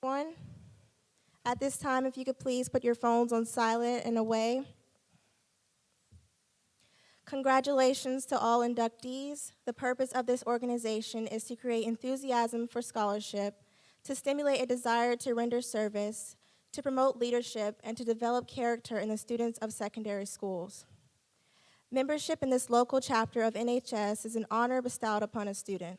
everyone. At this time, if you could please put your phones on silent and away. Congratulations to all inductees. The purpose of this organization is to create enthusiasm for scholarship, to stimulate a desire to render service, to promote leadership, and to develop character in the students of secondary schools. Membership in this local chapter of NHS is an honor bestowed upon a student.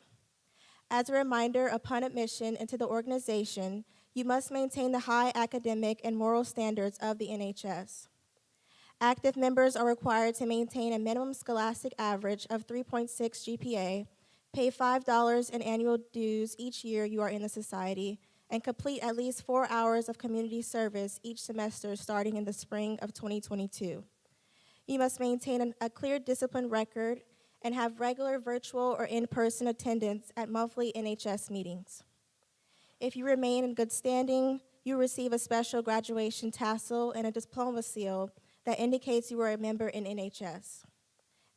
As a reminder, upon admission into the organization, you must maintain the high academic and moral standards of the NHS. Active members are required to maintain a minimum scholastic average of 3.6 GPA, pay $5 in annual dues each year you are in the society, and complete at least 4 hours of community service each semester starting in the spring of 2022. You must maintain a clear discipline record and have regular virtual or in-person attendance at monthly NHS meetings. If you remain in good standing, you receive a special graduation tassel and a diploma seal that indicates you are a member in NHS.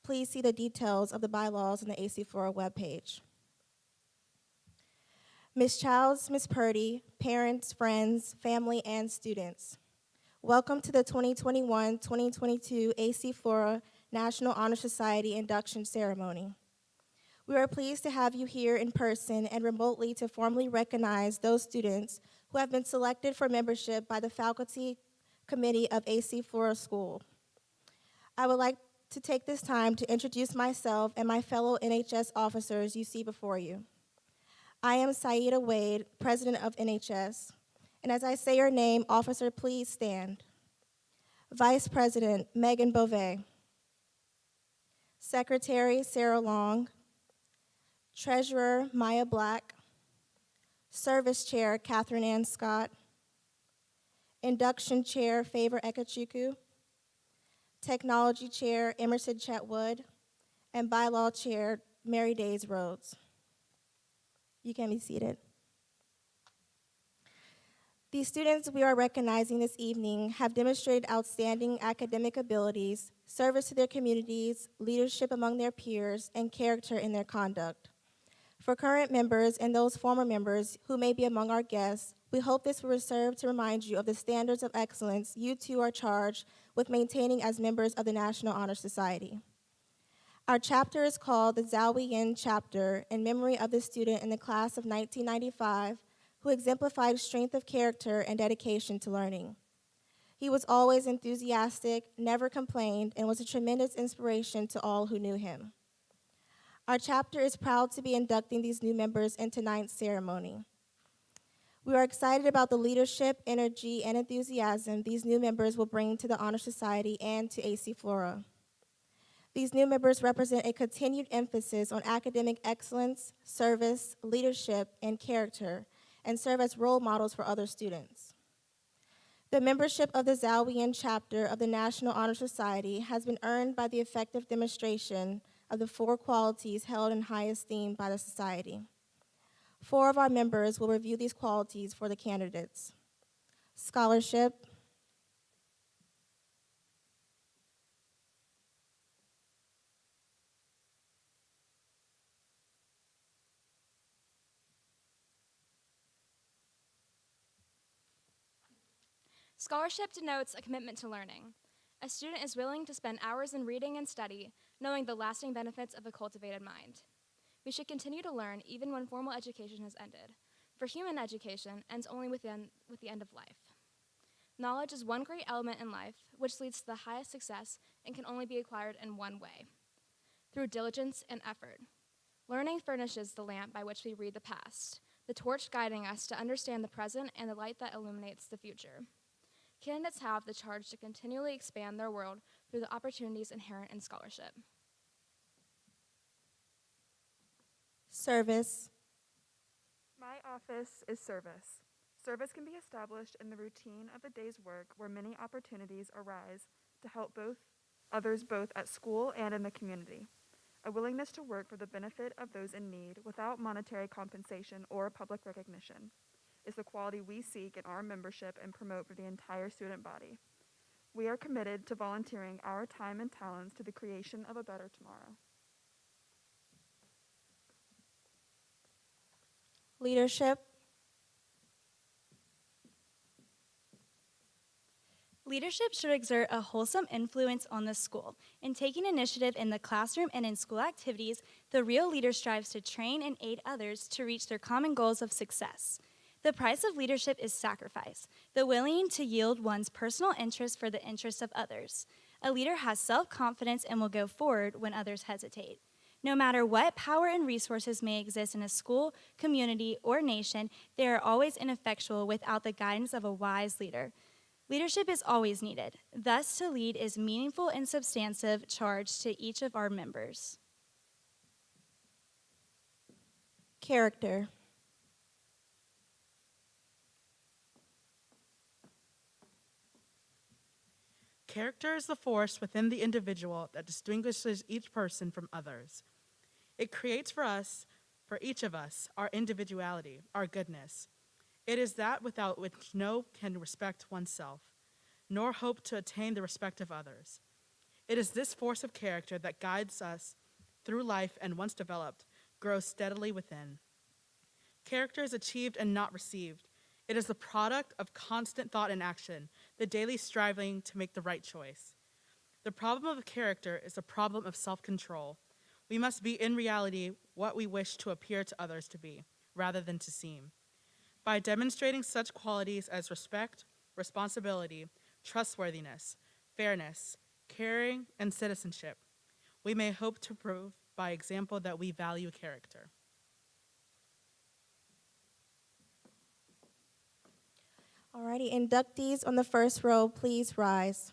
Please see the details of the bylaws on the AC Flora webpage. Ms. Childs, Ms. Purdy, parents, friends, family, and students, welcome to the 2021-2022 AC Flora National Honor Society induction ceremony. We are pleased to have you here in person and remotely to formally recognize those students who have been selected for membership by the Faculty Committee of AC Flora School. I would like to take this time to introduce myself and my fellow NHS officers you see before you. I am Saida Wade, President of NHS, and as I say your name, officer, please stand. Vice President Megan Beauvais, Secretary Sarah Long, Treasurer Maya Black, Service Chair Catherine Ann Scott, Induction Chair Favor Ekachukwu, Technology Chair Emerson Chetwood, and Bylaw Chair Mary Days Rhodes. You can be seated. These students we are recognizing this evening have demonstrated outstanding academic abilities, service to their communities, leadership among their peers, and character in their conduct. For current members and those former members who may be among our guests, we hope this will serve to remind you of the standards of excellence you too are charged with maintaining as members of the National Honor Society. Our chapter is called the Zhao Yin Chapter in memory of the student in the class of 1995 who exemplified strength of character and dedication to learning. He was always enthusiastic, never complained, and was a tremendous inspiration to all who knew him. Our chapter is proud to be inducting these new members into tonight's ceremony. We are excited about the leadership, energy, and enthusiasm these new members will bring to the Honor Society and to AC Flora. These new members represent a continued emphasis on academic excellence, service, leadership, and character, and serve as role models for other students. The membership of the Zhao Yin chapter of the National Honor Society has been earned by the effective demonstration of the 4 qualities held in high esteem by the society. 4 of our members will review these qualities for the candidates: scholarship, Scholarship denotes a commitment to learning. A student is willing to spend hours in reading and study, knowing the lasting benefits of a cultivated mind. We should continue to learn even when formal education has ended, for human education ends only with the end of life. Knowledge is one great element in life, which leads to the highest success and can only be acquired in one way: through diligence and effort. Learning furnishes the lamp by which we read the past, the torch guiding us to understand the present and the light that illuminates the future. Candidates have the charge to continually expand their world through the opportunities inherent in scholarship. service, My office is service. Service can be established in the routine of a day's work where many opportunities arise to help others both at school and in the community. A willingness to work for the benefit of those in need without monetary compensation or public recognition is the quality we seek in our membership and promote for the entire student body. We are committed to volunteering our time and talents to the creation of a better tomorrow. leadership, Leadership should exert a wholesome influence on the school. In taking initiative in the classroom and in school activities, the real leader strives to train and aid others to reach their common goals of success. The price of leadership is sacrifice, the willing to yield one's personal interest for the interest of others. A leader has self-confidence and will go forward when others hesitate. No matter what power and resources may exist in a school, community, or nation, they are always ineffectual without the guidance of a wise leader. Leadership is always needed. Thus, to lead is meaningful and substantive charge to each of our members. Character. Character is the force within the individual that distinguishes each person from others. It creates for each of us, our individuality, our goodness. It is that without which no can respect oneself, nor hope to attain the respect of others. It is this force of character that guides us through life and, once developed, grows steadily within. Character is achieved and not received. It is the product of constant thought and action, the daily striving to make the right choice. The problem of character is a problem of self-control. We must be in reality what we wish to appear to others to be, rather than to seem. By demonstrating such qualities as respect, responsibility, trustworthiness, fairness, caring, and citizenship, we may hope to prove by example that we value character. Alrighty, inductees on the first row, please rise.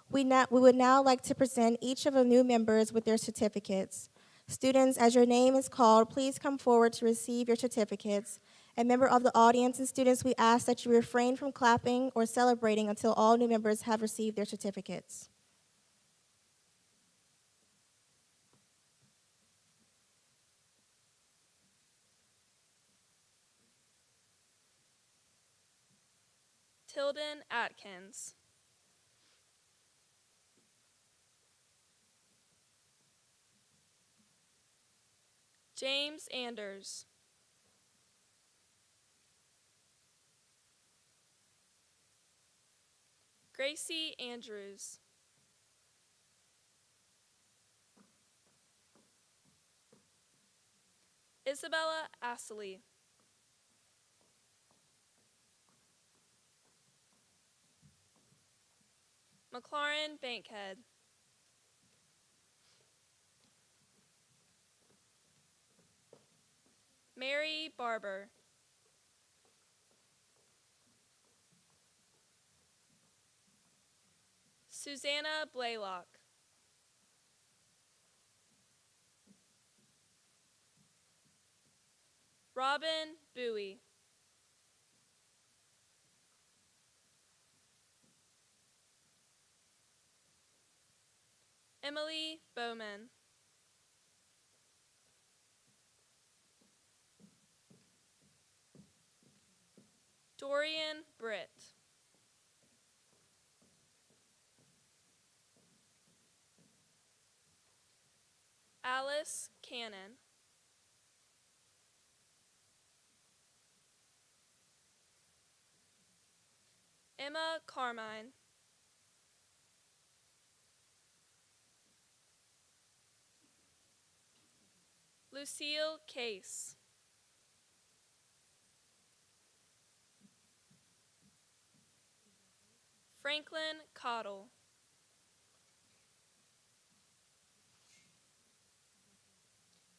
We would now like to present each of the new members with their certificates. Students, as your name is called, please come forward to receive your certificates. A member of the audience and students, we ask that you refrain from clapping or celebrating until all new members have received their certificates. Tilden Atkins. James Anders. Gracie Andrews. Isabella Astley. McLaren Bankhead. Mary Barber. Susanna Blaylock. Robin Bowie. Emily Bowman. Dorian Britt. Alice Cannon. Emma Carmine. Lucille Case. Franklin Cottle.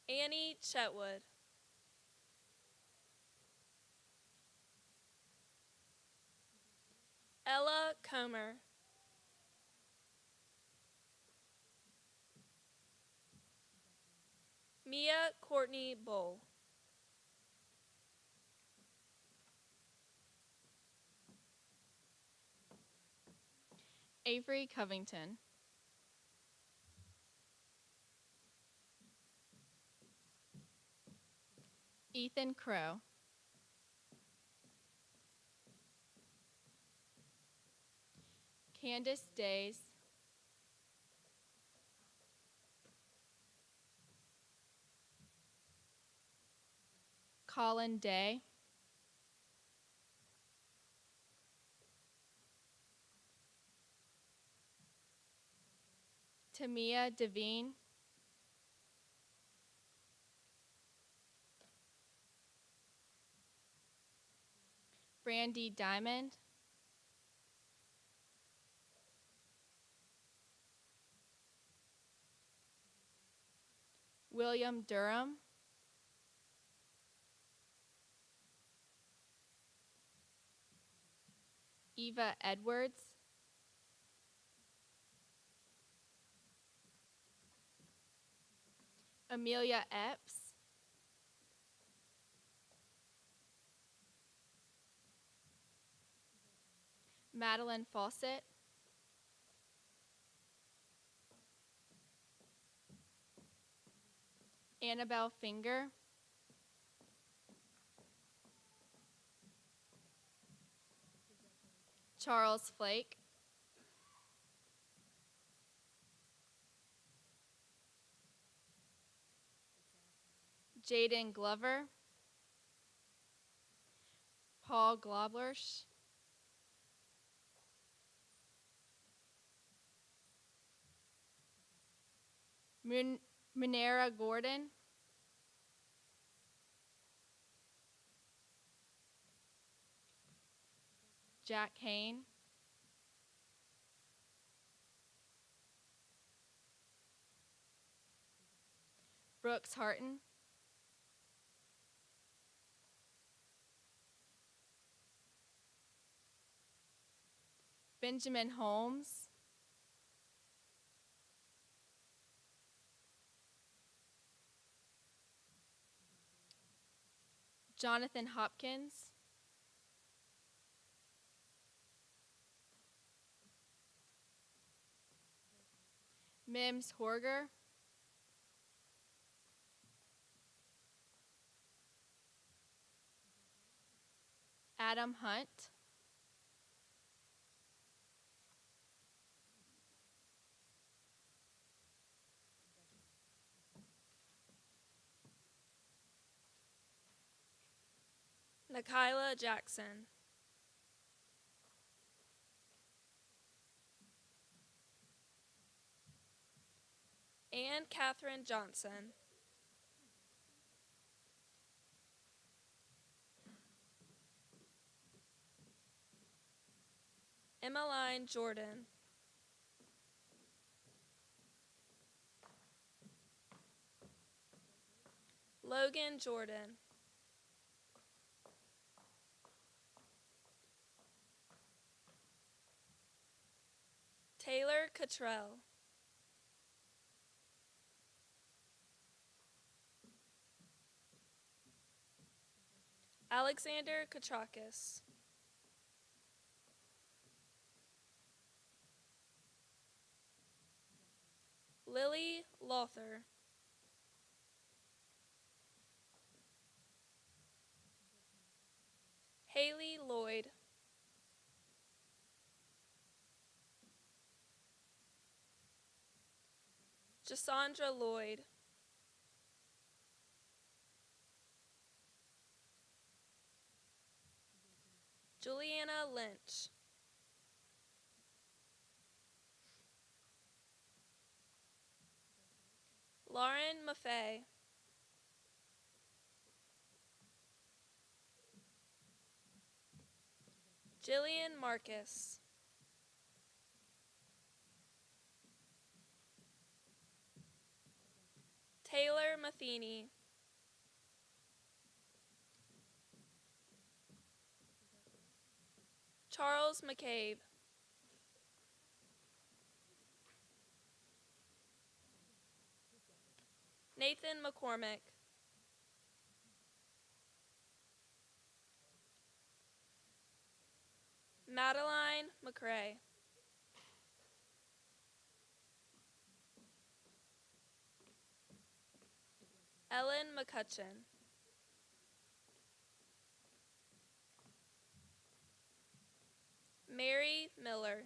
Annie Chetwood. Ella Comer. Mia Courtney Bull. Avery Covington. Ethan Crow. Candace Days. Colin Day. Tamia Devine, Brandy Diamond, William Durham, Eva Edwards, Amelia Epps, Madeline Fawcett, Annabelle Finger, Charles Flake, Jaden Glover, Paul Globlersh, Munera Gordon, Jack Hain, Brooks Harton, Benjamin Holmes, Jonathan Hopkins, Mims Horger, Adam Hunt, Nikayla Jackson, Ann Catherine Johnson, Emmeline Jordan, Logan Jordan, Taylor Cottrell, Alexander Katrakis, Lily Lawther, Haley Lloyd, Jasandra Lloyd, Juliana Lynch, Lauren Maffei, Jillian Marcus, Taylor Matheny, Charles McCabe, Nathan McCormick, Madeline McCrae, Ellen McCutcheon, Mary Miller,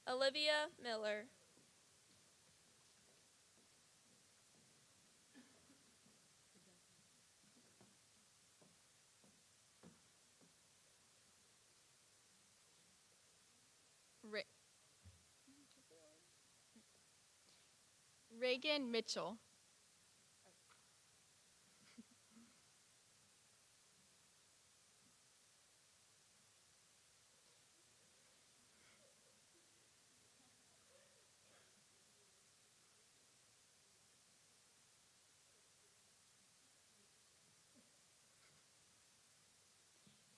Olivia Miller, Reagan Mitchell.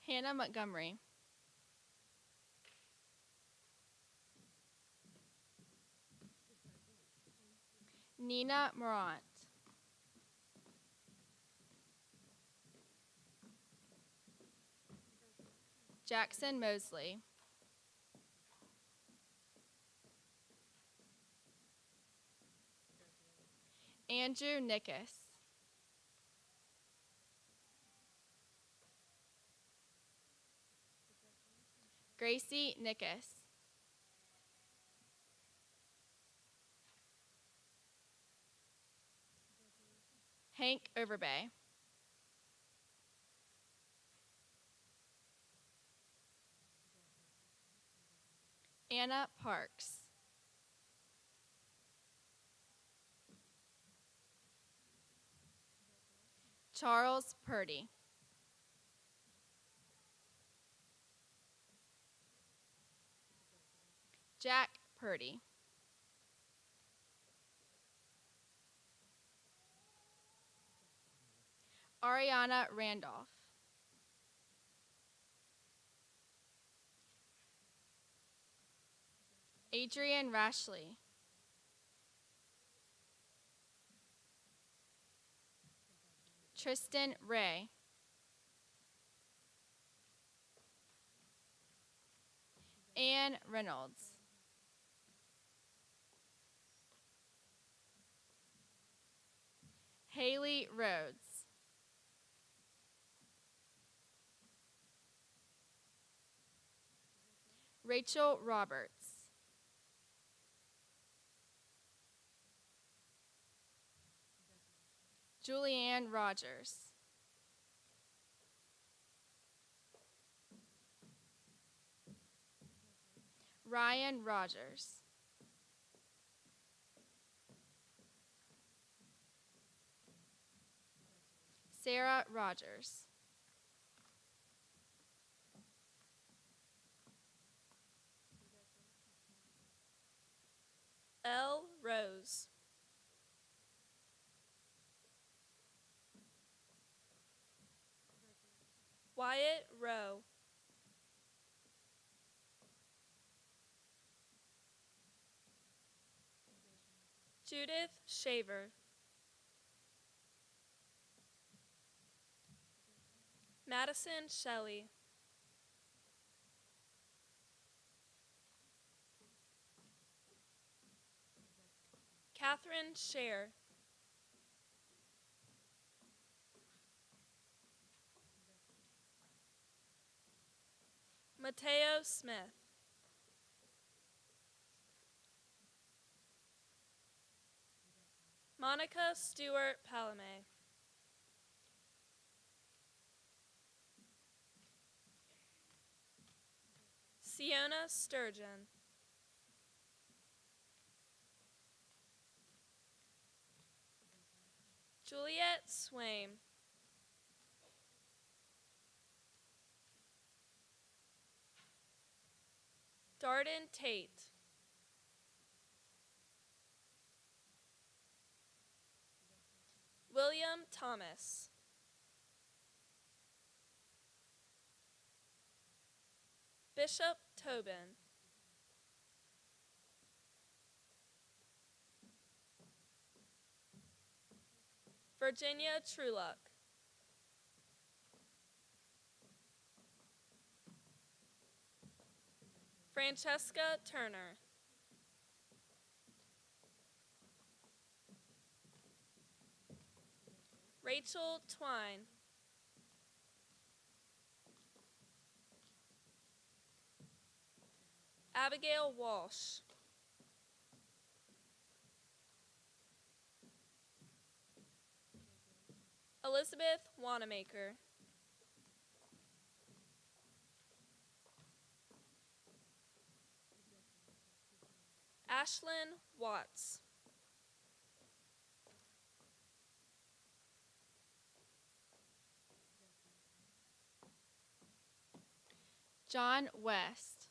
Hannah Montgomery. Nina Morant. Jackson Mosley. Andrew Nickus. Gracie Nickus. Hank Overbay. Anna Parks. Charles Purdy. Jack Purdy. Ariana Randolph. Adrian Rashley. Tristan Ray. Ann Reynolds. Haley Rhodes. Rachel Roberts. Julianne Rogers. Ryan Rogers. Sarah Rogers. L. Rose. Wyatt Rowe. Judith Shaver. Madison Shelley. Catherine Scher. Mateo Smith. Monica Stewart Palame. Siona Sturgeon. Juliet Swaim. Darden Tate. William Thomas. Bishop Tobin. Virginia Trueluck. Francesca Turner. Rachel Twine. Abigail Walsh. Elizabeth Wanamaker. Ashlyn Watts. John West.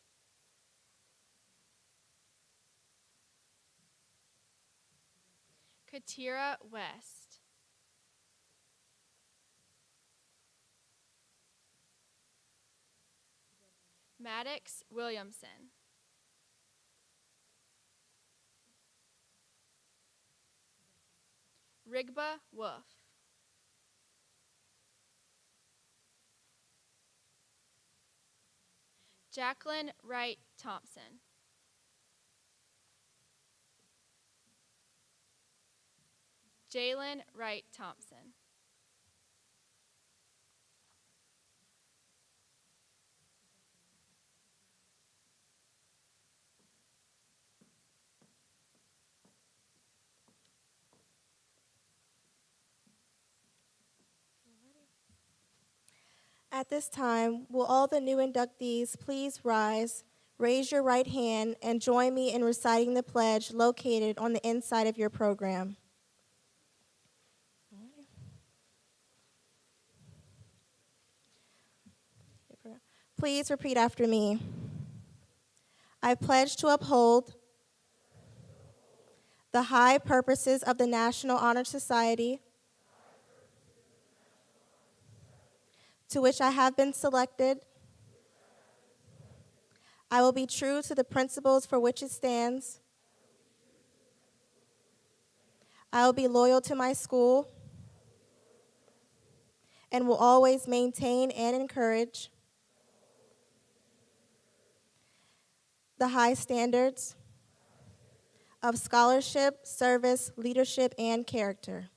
Katira West. Maddox Williamson. Rigba Wolf. Jacqueline Wright Thompson. Jalen Wright Thompson. At this time, will all the new inductees please rise, raise your right hand, and join me in reciting the pledge located on the inside of your program. Please repeat after me. I pledge to uphold the high purposes of the National Honor Society, to which I have been selected. I will be true to the principles for which it stands. I will be loyal to my school and will always maintain and encourage the high standards of scholarship, service, leadership, and character.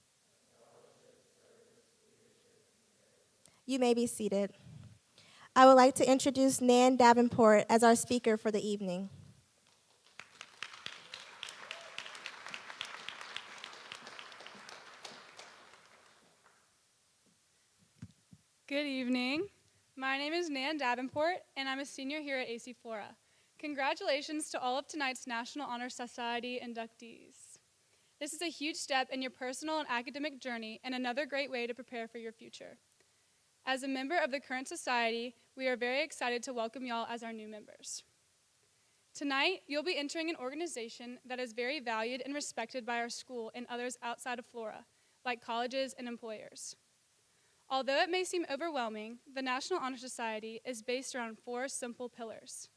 You may be seated. I would like to introduce Nan Davenport as our speaker for the evening. Good evening. My name is Nan Davenport, and I'm a senior here at AC Flora. Congratulations to all of tonight's National Honor Society inductees. This is a huge step in your personal and academic journey and another great way to prepare for your future. As a member of the current society, we are very excited to welcome y'all as our new members. Tonight, you'll be entering an organization that is very valued and respected by our school and others outside of Flora, like colleges and employers. Although it may seem overwhelming, the National Honor Society is based around 4 simple pillars: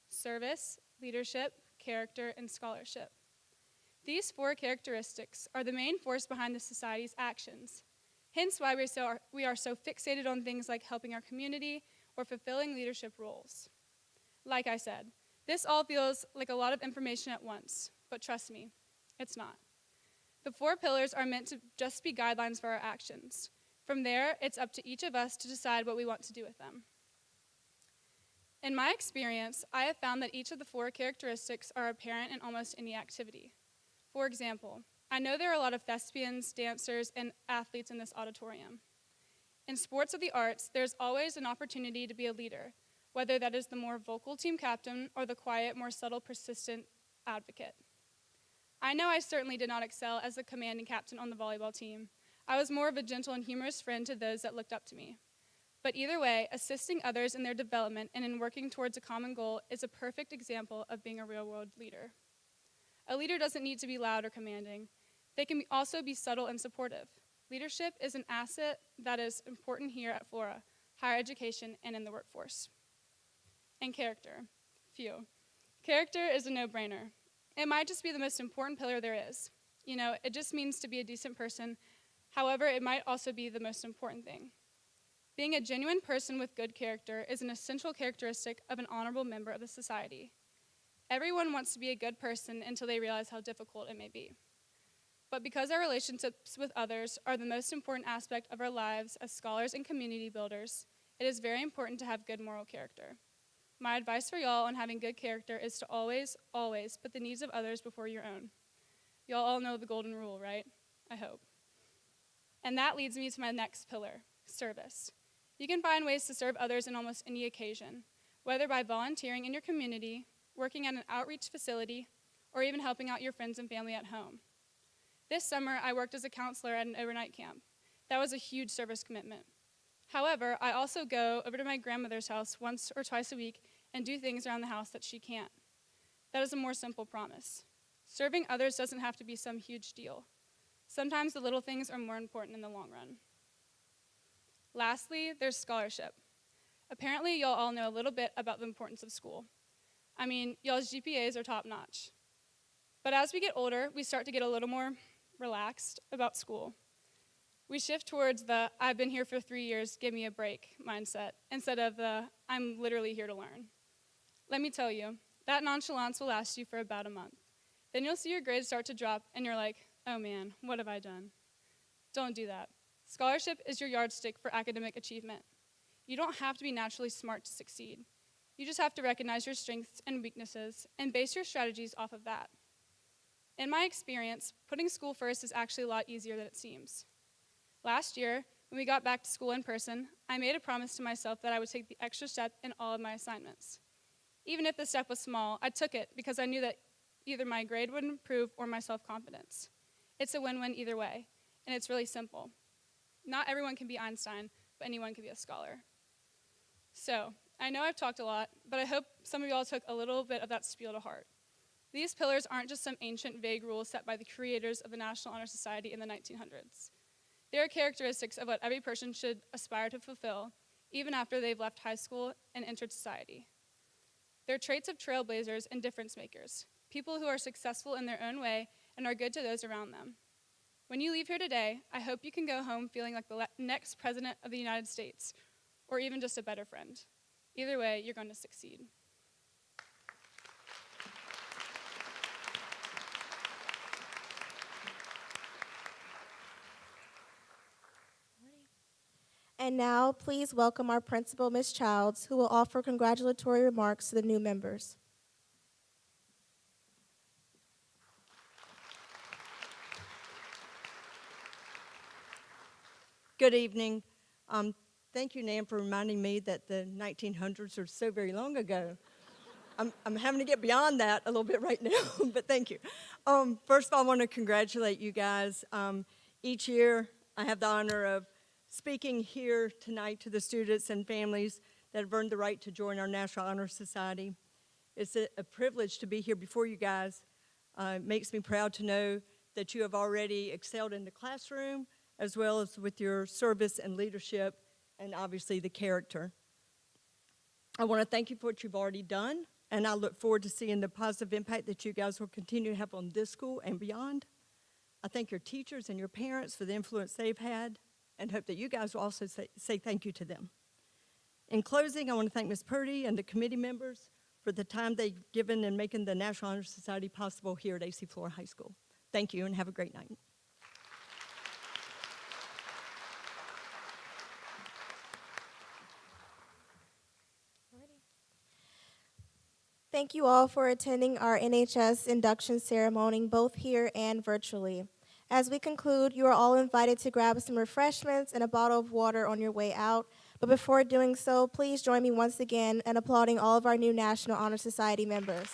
service, leadership, character, and scholarship. These 4 characteristics are the main force behind the society's actions, hence why we are so fixated on things like helping our community or fulfilling leadership roles. Like I said, this all feels like a lot of information at once, but trust me, it's not. The 4 pillars are meant to just be guidelines for our actions. From there, it's up to each of us to decide what we want to do with them. In my experience, I have found that each of the 4 characteristics are apparent in almost any activity. For example, I know there are a lot of thespians, dancers, and athletes in this auditorium. In sports or the arts, there's always an opportunity to be a leader, whether that is the more vocal team captain or the quiet, more subtle, persistent advocate. I know I certainly did not excel as the commanding captain on the volleyball team. I was more of a gentle and humorous friend to those that looked up to me. But either way, assisting others in their development and in working towards a common goal is a perfect example of being a real-world leader. A leader doesn't need to be loud or commanding. They can also be subtle and supportive. Leadership is an asset that is important here at Flora, higher education, and in the workforce. And character. Phew. Character is a no-brainer. It might just be the most important pillar there is. You know, it just means to be a decent person. However, it might also be the most important thing. Being a genuine person with good character is an essential characteristic of an honorable member of the society. Everyone wants to be a good person until they realize how difficult it may be. But because our relationships with others are the most important aspect of our lives as scholars and community builders, it is very important to have good moral character. My advice for y'all on having good character is to always, always put the needs of others before your own. Y'all all know the golden rule, right? I hope. And that leads me to my next pillar, service. You can find ways to serve others in almost any occasion, whether by volunteering in your community, working at an outreach facility, or even helping out your friends and family at home. This summer, I worked as a counselor at an overnight camp. That was a huge service commitment. However, I also go over to my grandmother's house once or twice a week and do things around the house that she can't. That is a more simple promise. Serving others doesn't have to be some huge deal. Sometimes the little things are more important in the long run. Lastly, there's scholarship. Apparently, y'all all know a little bit about the importance of school. I mean, y'all's GPAs are top notch. But as we get older, we start to get a little more relaxed about school. We shift towards the "I've been here for 3 years, give me a break" mindset, instead of the "I'm literally here to learn." Let me tell you, that nonchalance will last you for about a month. Then you'll see your grades start to drop, and you're like, "Oh man, what have I done?" Don't do that. Scholarship is your yardstick for academic achievement. You don't have to be naturally smart to succeed. You just have to recognize your strengths and weaknesses and base your strategies off of that. In my experience, putting school first is actually a lot easier than it seems. Last year, when we got back to school in person, I made a promise to myself that I would take the extra step in all of my assignments. Even if the step was small, I took it because I knew that either my grade would improve or my self-confidence. It's a win-win either way, and it's really simple. Not everyone can be Einstein, but anyone can be a scholar. So, I know I've talked a lot, but I hope some of y'all took a little bit of that spiel to heart. These pillars aren't just some ancient, vague rules set by the creators of the National Honor Society in the 1900s. They are characteristics of what every person should aspire to fulfill, even after they've left high school and entered society. They're traits of trailblazers and difference makers, people who are successful in their own way and are good to those around them. When you leave here today, I hope you can go home feeling like the next president of the United States, or even just a better friend. Either way, you're going to succeed. And now, please welcome our principal, Ms. Childs, who will offer congratulatory remarks to the new members. Good evening. Thank you, Nan, for reminding me that the 1900s are so very long ago. I'm having to get beyond that a little bit right now, but thank you. First of all, I want to congratulate you guys. Each year, I have the honor of speaking here tonight to the students and families that have earned the right to join our National Honor Society. It's a privilege to be here before you guys. It makes me proud to know that you have already excelled in the classroom, as well as with your service and leadership, and obviously the character. I want to thank you for what you've already done, and I look forward to seeing the positive impact that you guys will continue to have on this school and beyond. I thank your teachers and your parents for the influence they've had, and hope that you guys will also say thank you to them. In closing, I want to thank Ms. Purdy and the committee members for the time they've given in making the National Honor Society possible here at AC Flora High School. Thank you, and have a great night. Thank you all for attending our NHS induction ceremony, both here and virtually. As we conclude, you are all invited to grab some refreshments and a bottle of water on your way out. But before doing so, please join me once again in applauding all of our new National Honor Society members.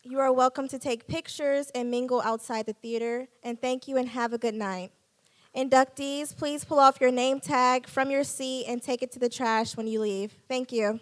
You are welcome to take pictures and mingle outside the theater. And thank you and have a good night. Inductees, please pull off your name tag from your seat and take it to the trash when you leave. Thank you.